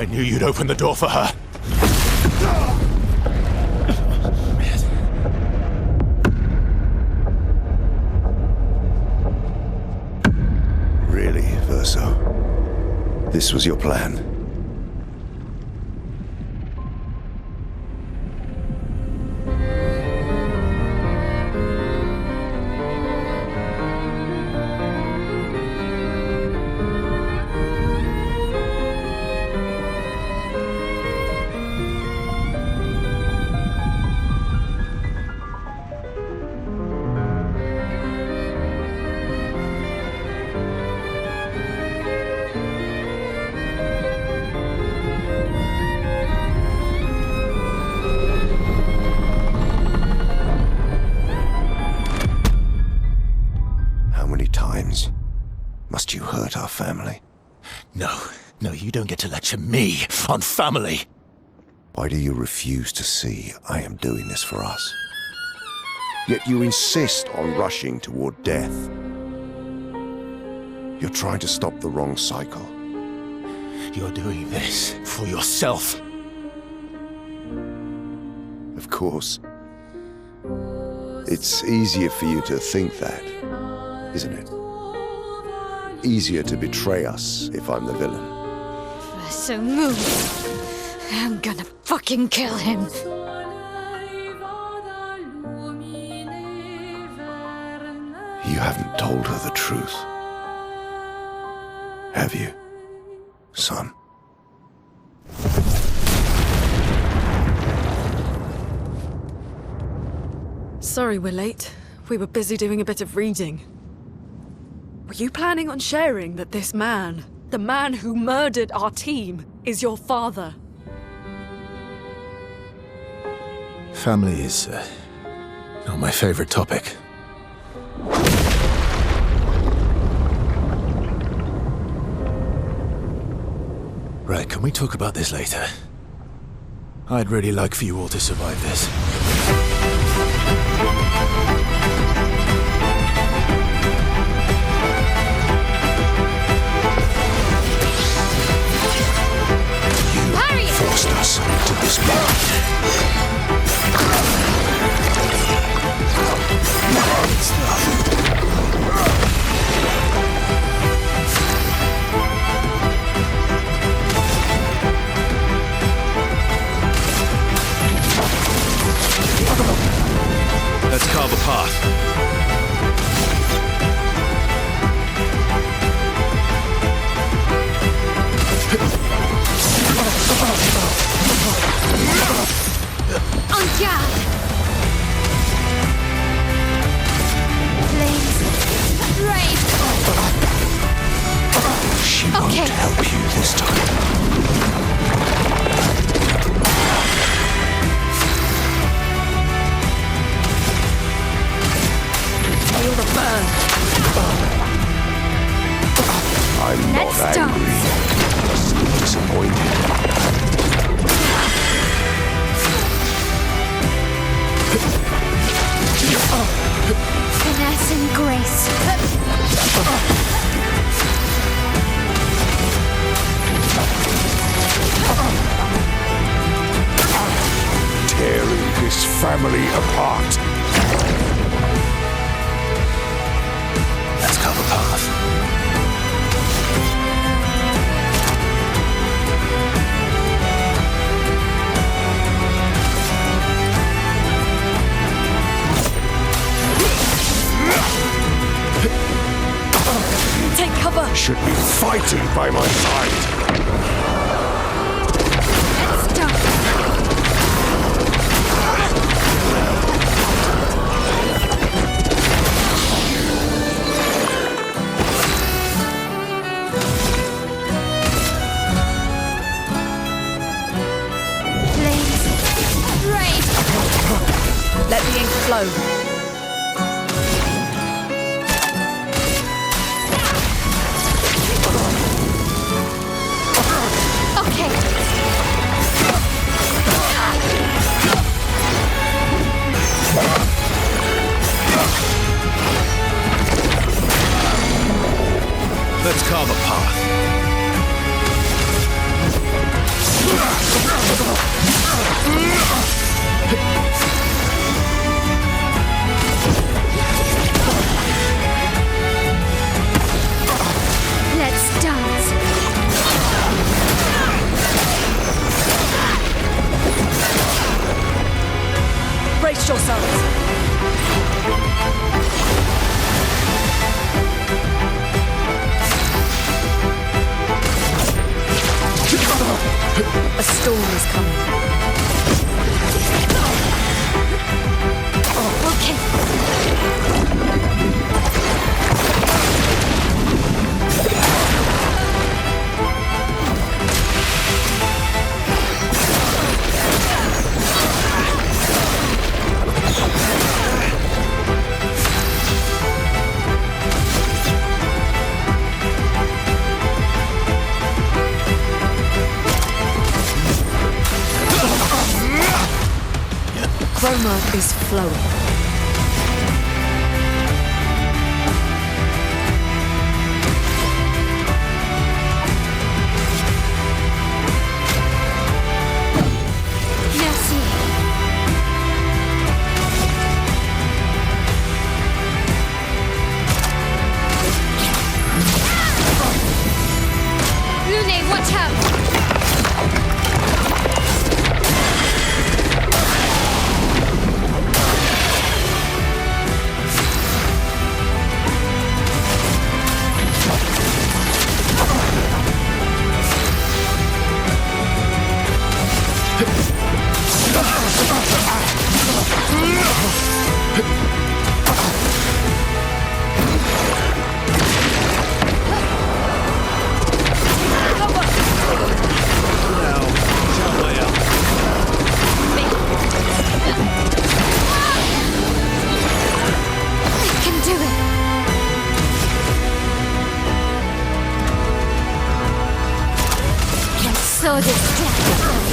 I knew you'd open the door for her. Really, Verso? This was your plan? Must you hurt our family? No, you don't get to lecture me on family. Why do you refuse to see I am doing this for us? Yet you insist on rushing toward death. You're trying to stop the wrong cycle. You're doing this for yourself. Of course. It's easier for you to think that, isn't it? Easier to betray us if I'm the villain. So move. I'm gonna fucking kill him. You haven't told her the truth. Have you, son? Sorry we're late. We were busy doing a bit of reading. Were you planning on sharing that this man, the man who murdered our team, is your father? Family is not my favorite topic. Right, can we talk about this later? I'd really like for you all to survive this. Forced us to this moment. Let's carve a path. En garde! Flames. Brave! She won't help you this time. Feel the burn. I'm not Let's angry, just disappointed. Finesse and grace. Tearing this family apart. Let's carve a path. Take cover! Should be fighting by my side. Let's start. Flames. Brave! Let the ink flow. Let's carve a path. Let's dance. Brace yourselves. A storm is coming. Okay. Chroma is flowing. Merci. Lune, watch out! So distracted.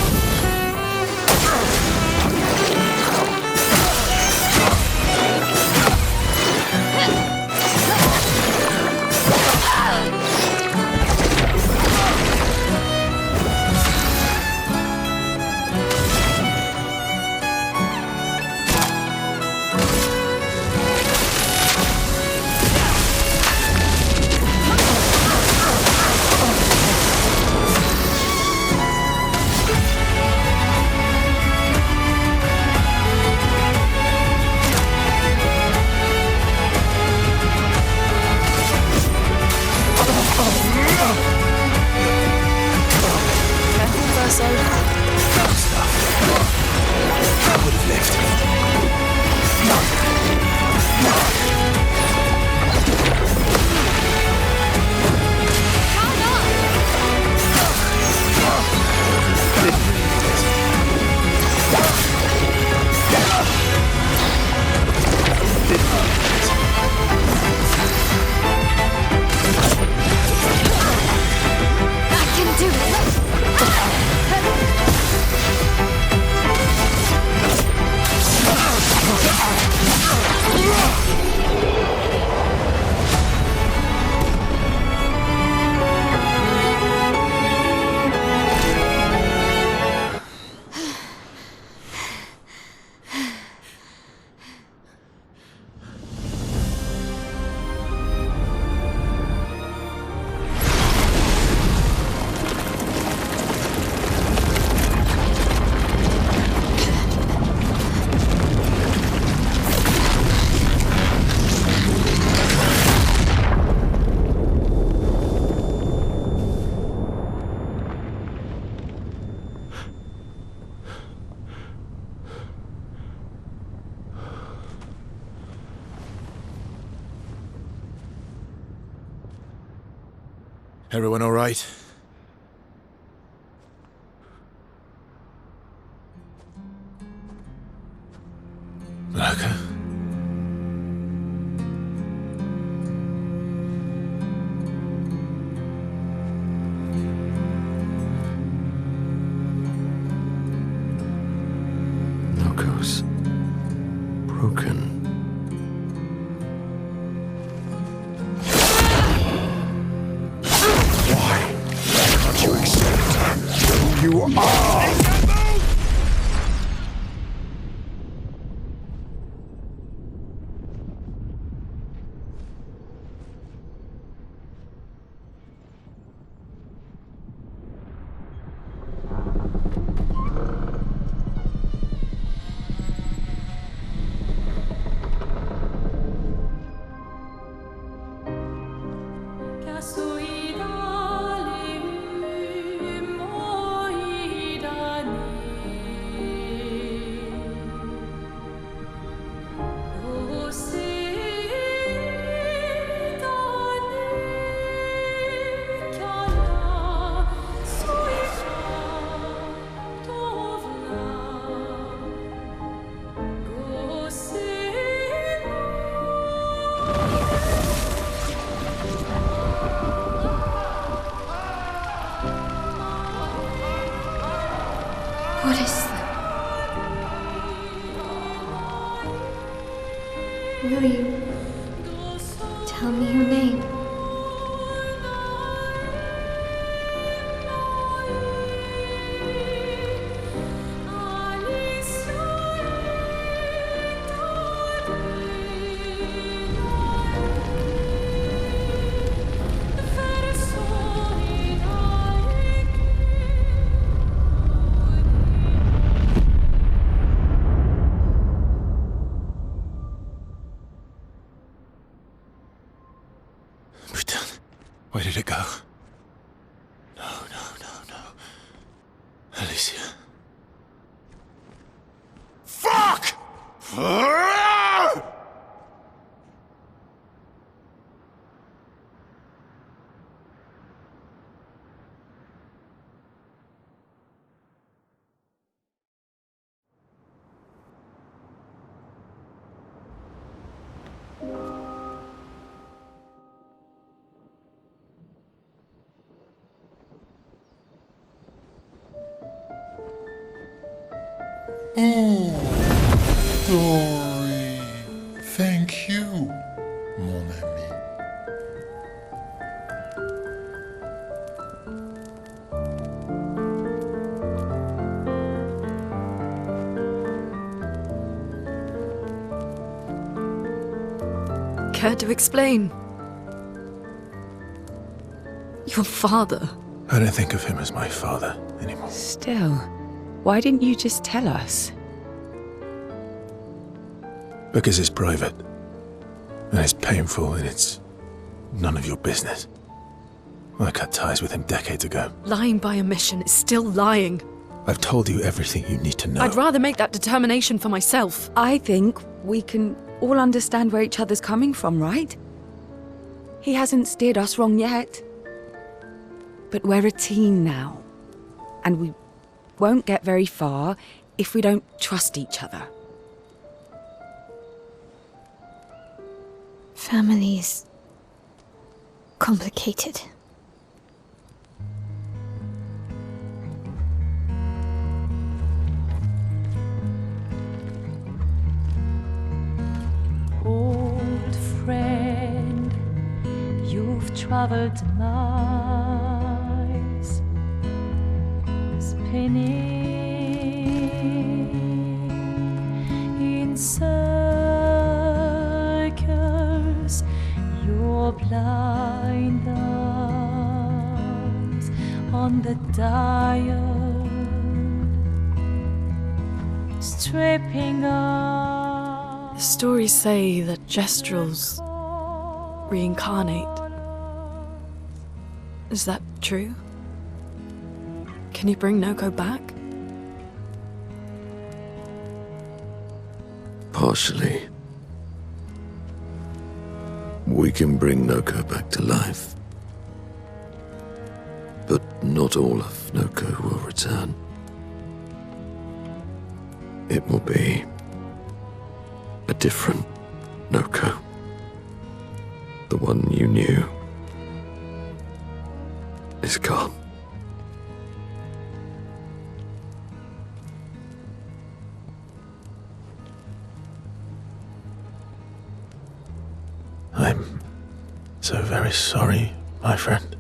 Everyone all right? Łapkę? Logos. Broken. Why can't you accept who you are? Will you tell me your name? Where did it go? No. Alicia. Fuck! Glory. Thank you, mon ami. Care to explain? Your father. I don't think of him as my father anymore. Still, why didn't you just tell us? Because it's private. And it's painful and it's none of your business. I cut ties with him decades ago. Lying by omission is still lying. I've told you everything you need to know. I'd rather make that determination for myself. I think we can all understand where each other's coming from, right? He hasn't steered us wrong yet. But we're a team now. And we won't get very far if we don't trust each other. Family's complicated. Old friend, you've traveled miles, spinning in circles, your blind eyes on the dial, stripping off. The stories say that gestrels reincarnate. Is that true? Can you bring Noko back? Partially. We can bring Noko back to life. But not all of Noko will return. It will be a different Noko. The one you knew is gone. I'm so very sorry, my friend.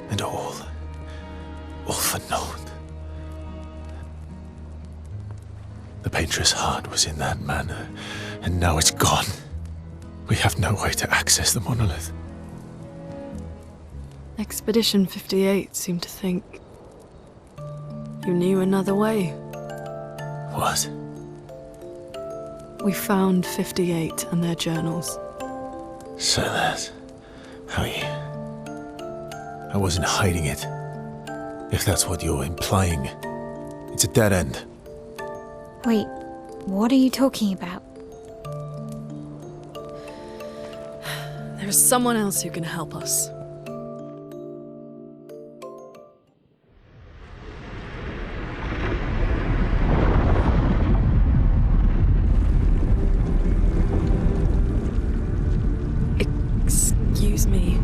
And all for naught. The painter's heart was in that manor, and now it's gone. We have no way to access the monolith. Expedition 58 seemed to think you knew another way. What? We found 58 and their journals. So that's how you... I wasn't hiding it. If that's what you're implying. It's a dead end. Wait, what are you talking about? There is someone else who can help us. Excuse me.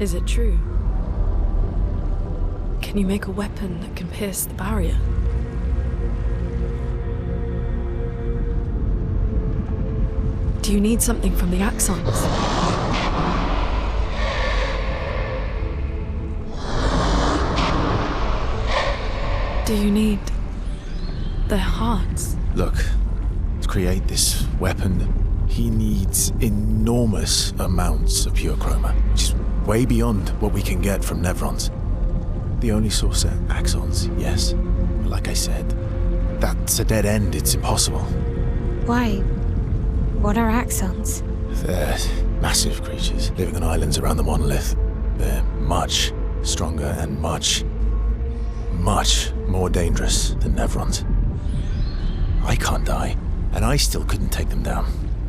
Is it true? Can you make a weapon that can pierce the barrier? Do you need something from the axons? Do you need their hearts? Look, to create this weapon, he needs enormous amounts of pure chroma, which is way beyond what we can get from Nevrons. The only source are axons, yes. But like I said, that's a dead end. It's impossible. Why? What are axons? They're massive creatures living on islands around the monolith. They're much stronger and much more dangerous than Nevrons. I can't die, and I still couldn't take them down.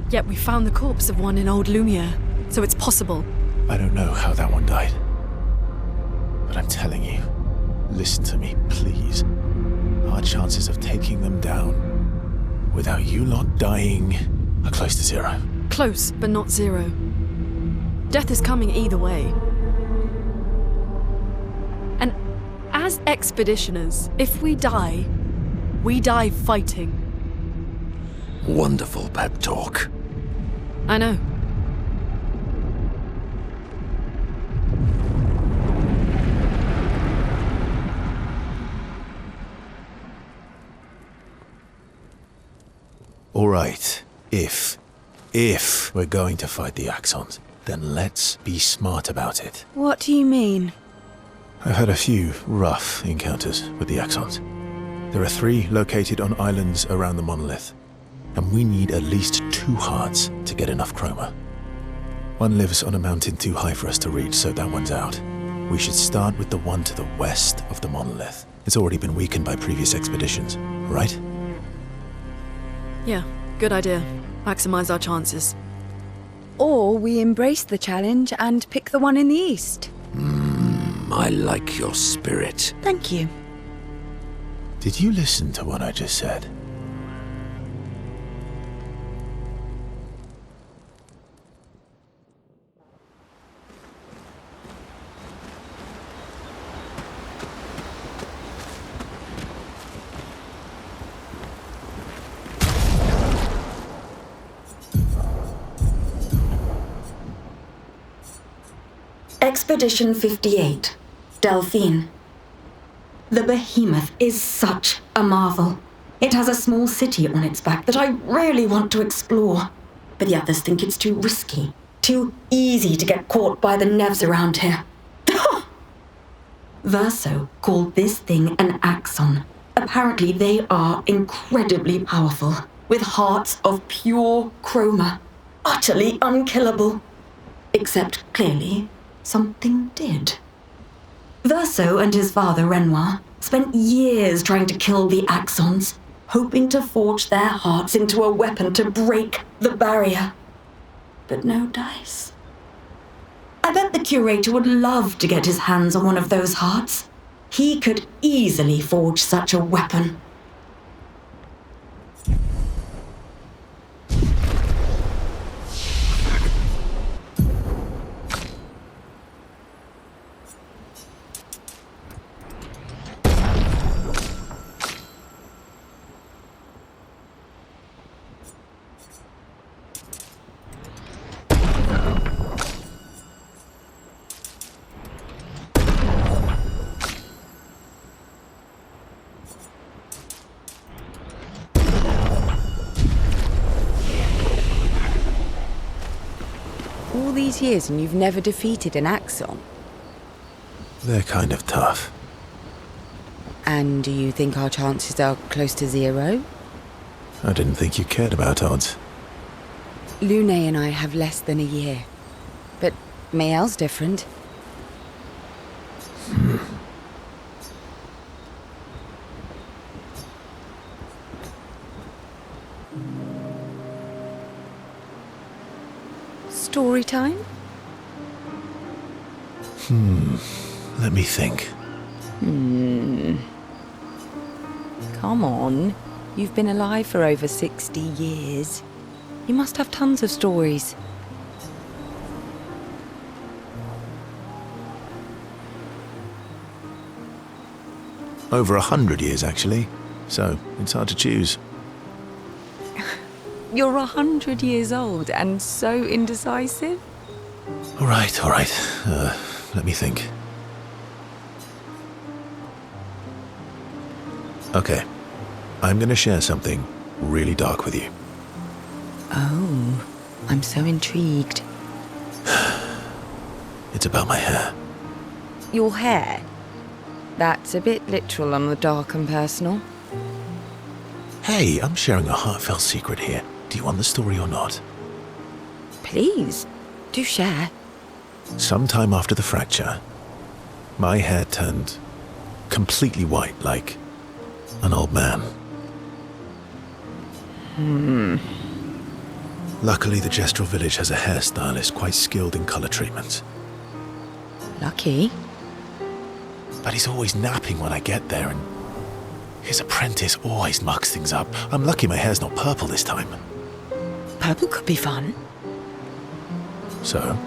Yet we found the corpse of one in Old Lumiere, so it's possible. I don't know how that one died. But I'm telling you, listen to me, please. Our chances of taking them down without you lot dying are close to zero. Close, but not zero. Death is coming either way. And as expeditioners, if we die fighting. Wonderful pep talk. I know. All right, if we're going to fight the axons, then let's be smart about it. What do you mean? I've had a few rough encounters with the axons. There are 3 located on islands around the monolith, and we need at least 2 hearts to get enough chroma. One lives on a mountain too high for us to reach, so that one's out. We should start with the one to the west of the monolith. It's already been weakened by previous expeditions, right? Yeah, good idea. Maximize our chances. Or we embrace the challenge and pick the one in the east. I like your spirit. Thank you. Did you listen to what I just said? Expedition 58, Delphine. The behemoth is such a marvel. It has a small city on its back that I really want to explore, but the others think it's too risky, too easy to get caught by the Nevs around here. Verso called this thing an axon. Apparently they are incredibly powerful, with hearts of pure chroma, utterly unkillable. Except, clearly, something did. Verso and his father, Renoir, spent years trying to kill the axons, hoping to forge their hearts into a weapon to break the barrier. But no dice. I bet the curator would love to get his hands on one of those hearts. He could easily forge such a weapon. All these years and you've never defeated an axon? They're kind of tough. And do you think our chances are close to zero? I didn't think you cared about odds. Lune and I have less than a year. But Mael's different. Story time? Let me think. Come on. You've been alive for over 60 years. You must have tons of stories. Over 100 years, actually. So, it's hard to choose. You're 100 years old and so indecisive. All right. Let me think. Okay. I'm gonna share something really dark with you. Oh, I'm so intrigued. It's about my hair. Your hair? That's a bit literal on the dark and personal. Hey, I'm sharing a heartfelt secret here. Do you want the story or not? Please, do share. Sometime after the fracture, my hair turned completely white, like an old man. Luckily, the Gestural village has a hairstylist quite skilled in colour treatments. Lucky. But he's always napping when I get there, and his apprentice always mucks things up. I'm lucky my hair's not purple this time. Purple could be fun. So,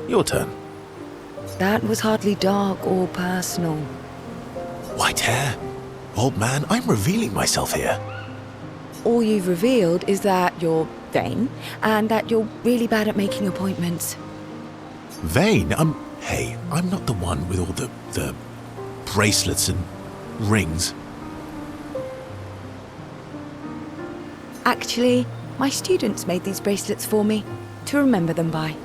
your turn. That was hardly dark or personal. White hair? Old man, I'm revealing myself here. All you've revealed is that you're vain and that you're really bad at making appointments. Vain? Hey, I'm not the one with all the bracelets and rings. Actually, my students made these bracelets for me to remember them by.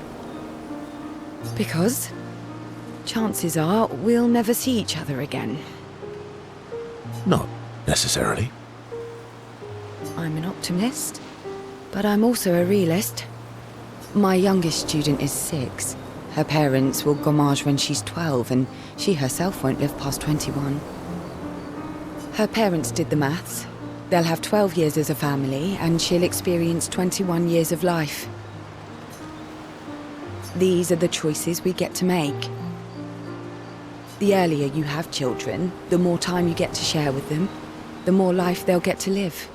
Because chances are we'll never see each other again. Not necessarily. I'm an optimist, but I'm also a realist. My youngest student is 6. Her parents will gommage when she's 12, and she herself won't live past 21. Her parents did the maths. They'll have 12 years as a family, and she'll experience 21 years of life. These are the choices we get to make. The earlier you have children, the more time you get to share with them, the more life they'll get to live.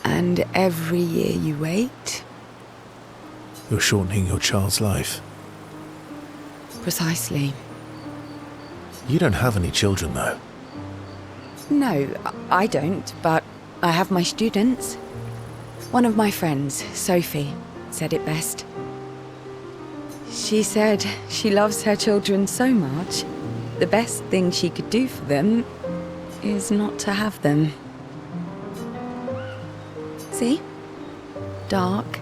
And every year you wait... You're shortening your child's life. Precisely. You don't have any children, though. No, I don't, but I have my students. One of my friends, Sophie, said it best. She said she loves her children so much, the best thing she could do for them is not to have them. See? Dark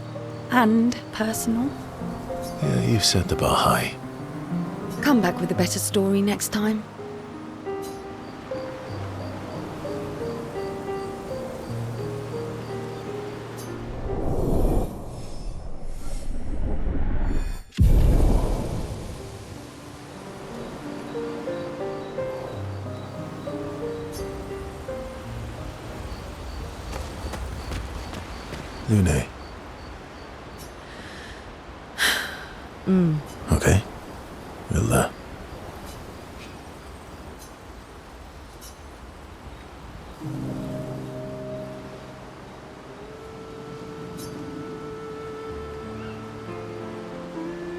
and personal. Yeah, you've set the bar high. Come back with a better story next time. Lune. Okay. We'll,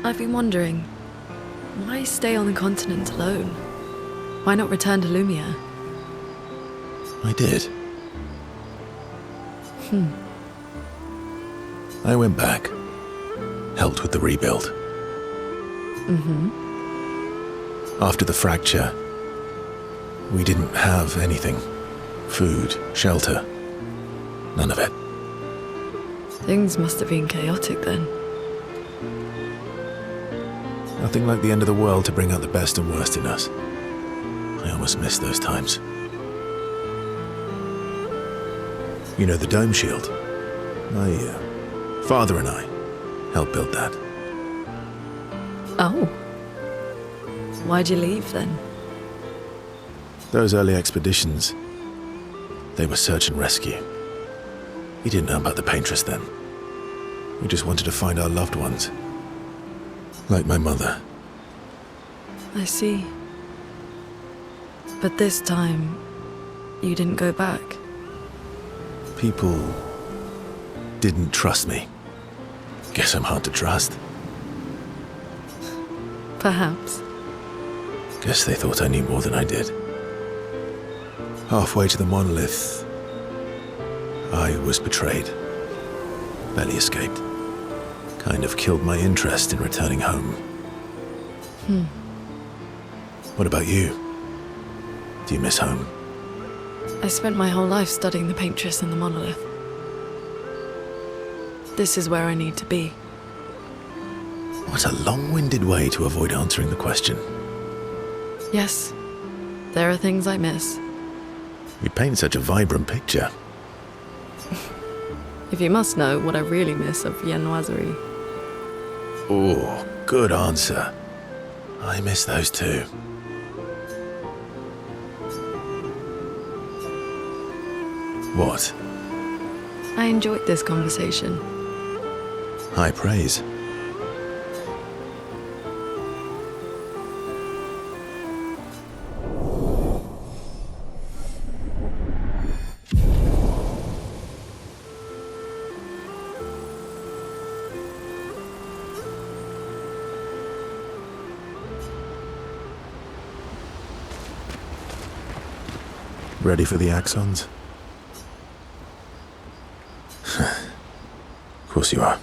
I've been wondering, why stay on the continent alone? Why not return to Lumia? I did. I went back, helped with the rebuild. After the fracture, we didn't have anything. Food, shelter, none of it. Things must have been chaotic then. Nothing like the end of the world to bring out the best and worst in us. I almost miss those times. You know the dome shield? My father and I helped build that. Oh. Why'd you leave then? Those early expeditions, they were search and rescue. We didn't know about the paintress then. We just wanted to find our loved ones. Like my mother. I see. But this time, you didn't go back. People didn't trust me. Guess I'm hard to trust. Perhaps. Guess they thought I knew more than I did. Halfway to the monolith, I was betrayed. barely escaped. Kind of killed my interest in returning home. What about you? Do you miss home? I spent my whole life studying the paintress and the monolith. This is where I need to be. What a long-winded way to avoid answering the question. Yes, there are things I miss. You paint such a vibrant picture. If you must know what I really miss of viennoiserie. Oh, good answer. I miss those too. What? I enjoyed this conversation. High praise. Ready for the axons? Of course you are.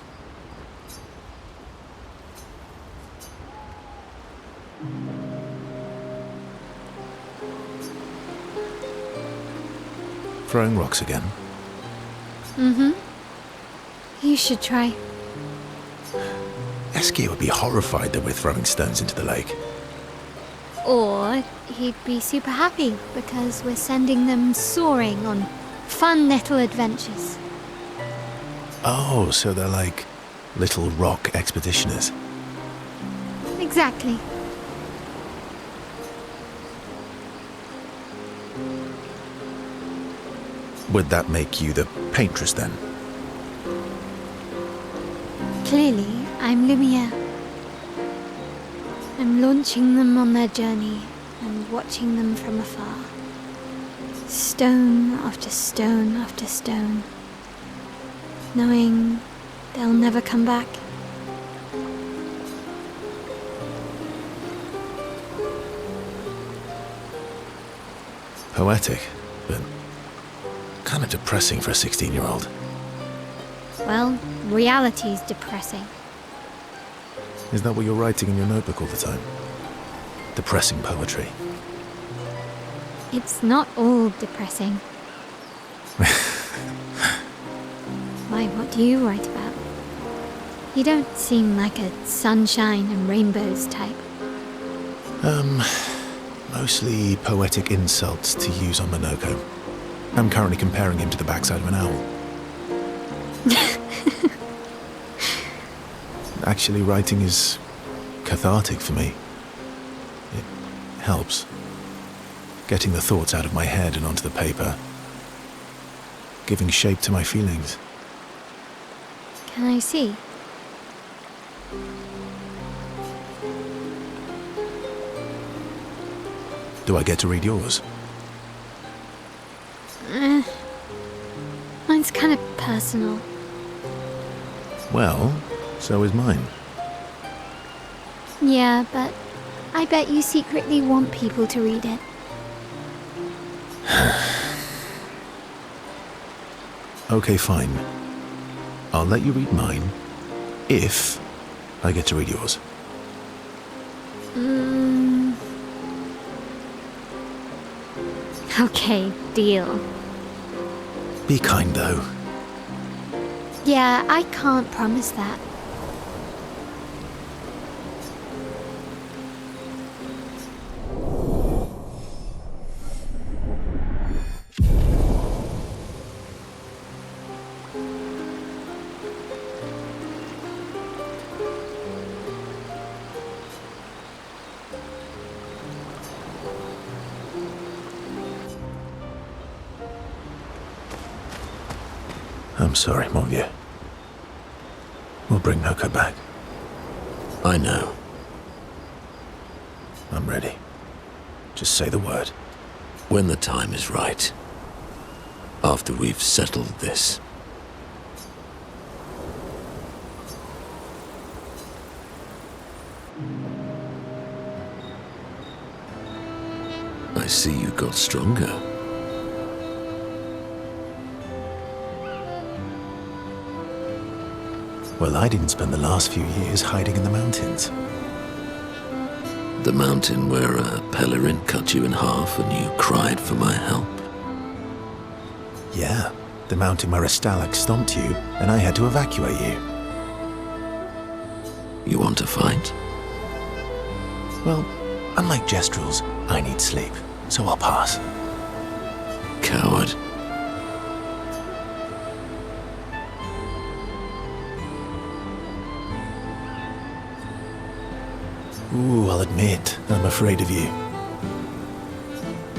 Throwing rocks again? Mm-hmm. You should try. Eski would be horrified that we're throwing stones into the lake. Or he'd be super happy because we're sending them soaring on fun little adventures. Oh, so they're like little rock expeditioners. Exactly. Would that make you the paintress then? Clearly, I'm Lumiere. I'm launching them on their journey and watching them from afar. Stone after stone after stone. Knowing they'll never come back. Poetic, but kind of depressing for a 16-year-old. Well, reality's depressing. Is that what you're writing in your notebook all the time? Depressing poetry. It's not all depressing. Why, what do you write about? You don't seem like a sunshine and rainbows type. Mostly poetic insults to use on Monoko. I'm currently comparing him to the backside of an owl. Actually, writing is cathartic for me. It helps. Getting the thoughts out of my head and onto the paper. Giving shape to my feelings. Can I see? Do I get to read yours? Mine's kind of personal. Well, so is mine. Yeah, but I bet you secretly want people to read it. Okay, fine. I'll let you read mine, if I get to read yours. Okay, deal. Be kind, though. Yeah, I can't promise that. I'm sorry, mon vieux. We'll bring Noko back. I know. I'm ready. Just say the word. When the time is right. After we've settled this. I see you got stronger. Well, I didn't spend the last few years hiding in the mountains. The mountain where a pelerin cut you in half and you cried for my help? Yeah, the mountain where a stalak stomped you and I had to evacuate you. You want to fight? Well, unlike Jestrels, I need sleep, so I'll pass. Coward. Ooh, I'll admit, I'm afraid of you.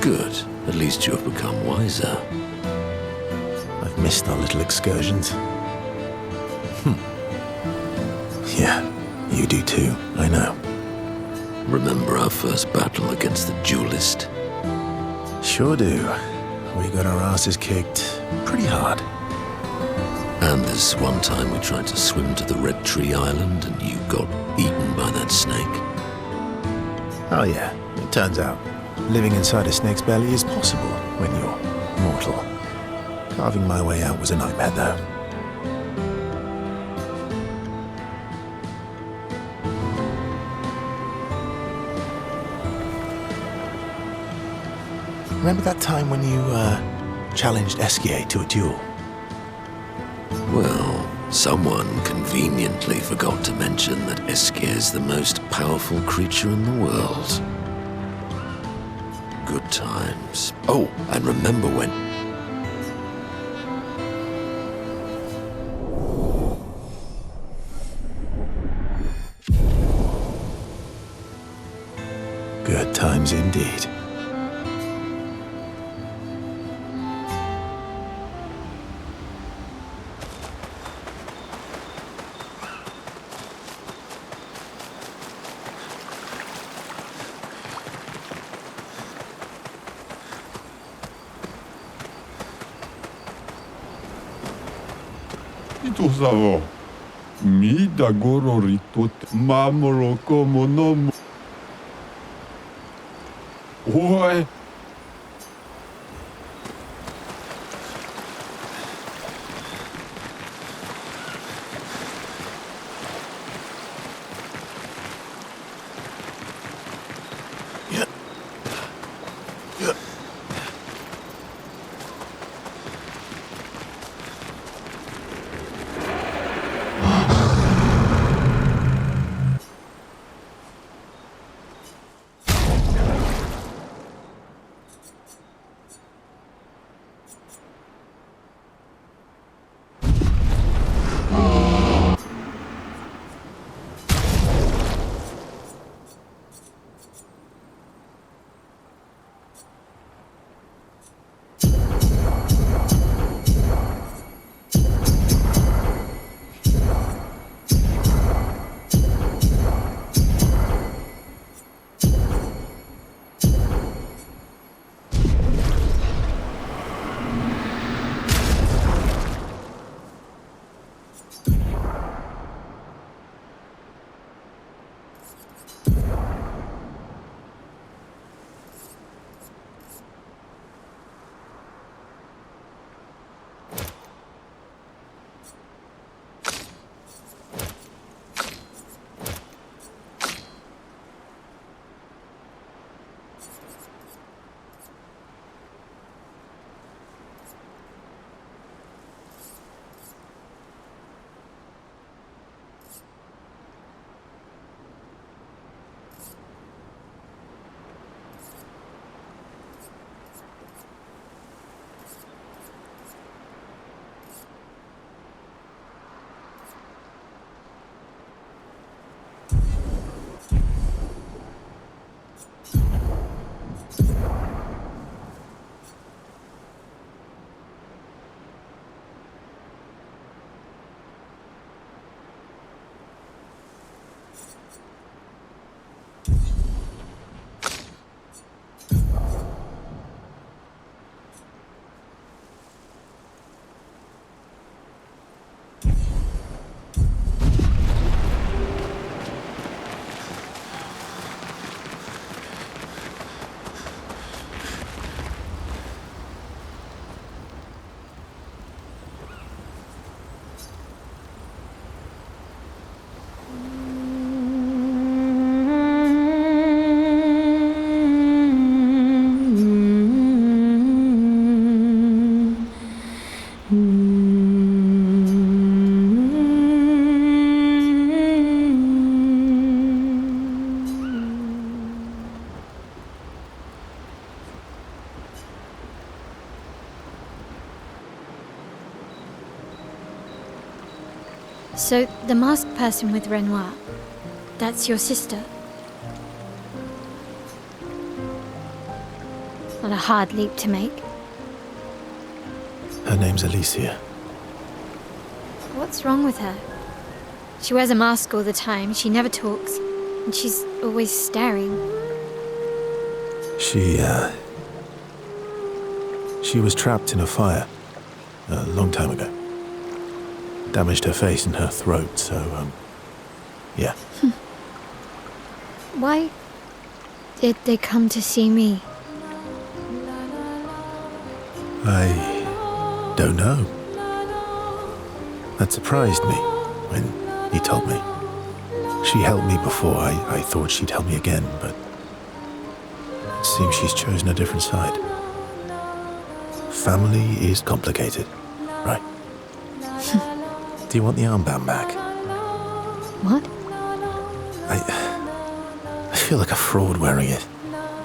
Good. At least you have become wiser. I've missed our little excursions. Yeah, you do too, I know. Remember our first battle against the duelist? Sure do. We got our asses kicked pretty hard. And this one time we tried to swim to the Red Tree Island and you got eaten by that snake? Oh yeah, it turns out living inside a snake's belly is possible when you're mortal. Carving my way out was a nightmare though. Remember that time when you challenged Esquier to a duel? Well, someone conveniently forgot to mention that Esquier is the most powerful creature in the world. Good times. Oh, and remember when... Good times indeed. I to zawo. Mi da goro ritut mamolo como nomo. Oj. So, the masked person with Renoir, that's your sister? Not a hard leap to make. Her name's Alicia. What's wrong with her? She wears a mask all the time, she never talks, and she's always staring. She was trapped in a fire a long time ago. Damaged her face and her throat, so, yeah. Why did they come to see me? I don't know. That surprised me when he told me. She helped me before. I thought she'd help me again, but it seems she's chosen a different side. Family is complicated, right? Do you want the armband back? What? I feel like a fraud wearing it,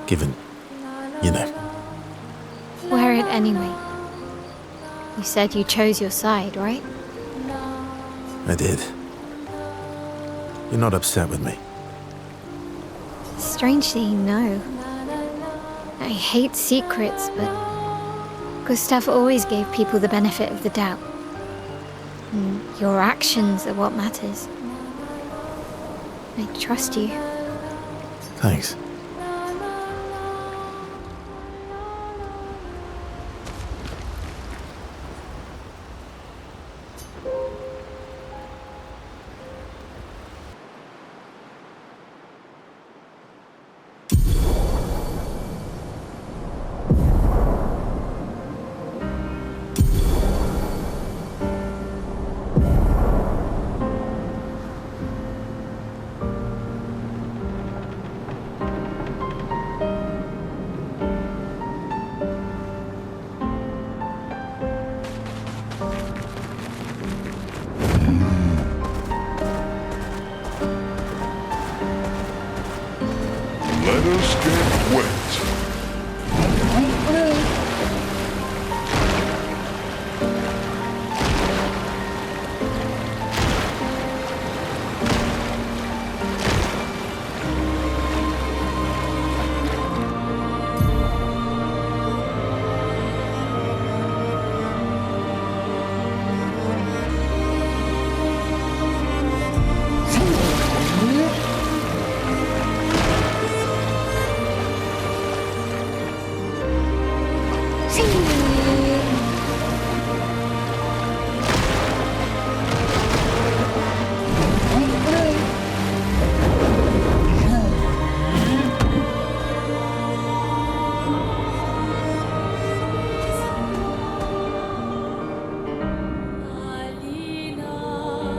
given, you know. Wear it anyway. You said you chose your side, right? I did. You're not upset with me. Strangely, no. I hate secrets, but Gustav always gave people the benefit of the doubt. And your actions are what matters. I trust you. Thanks.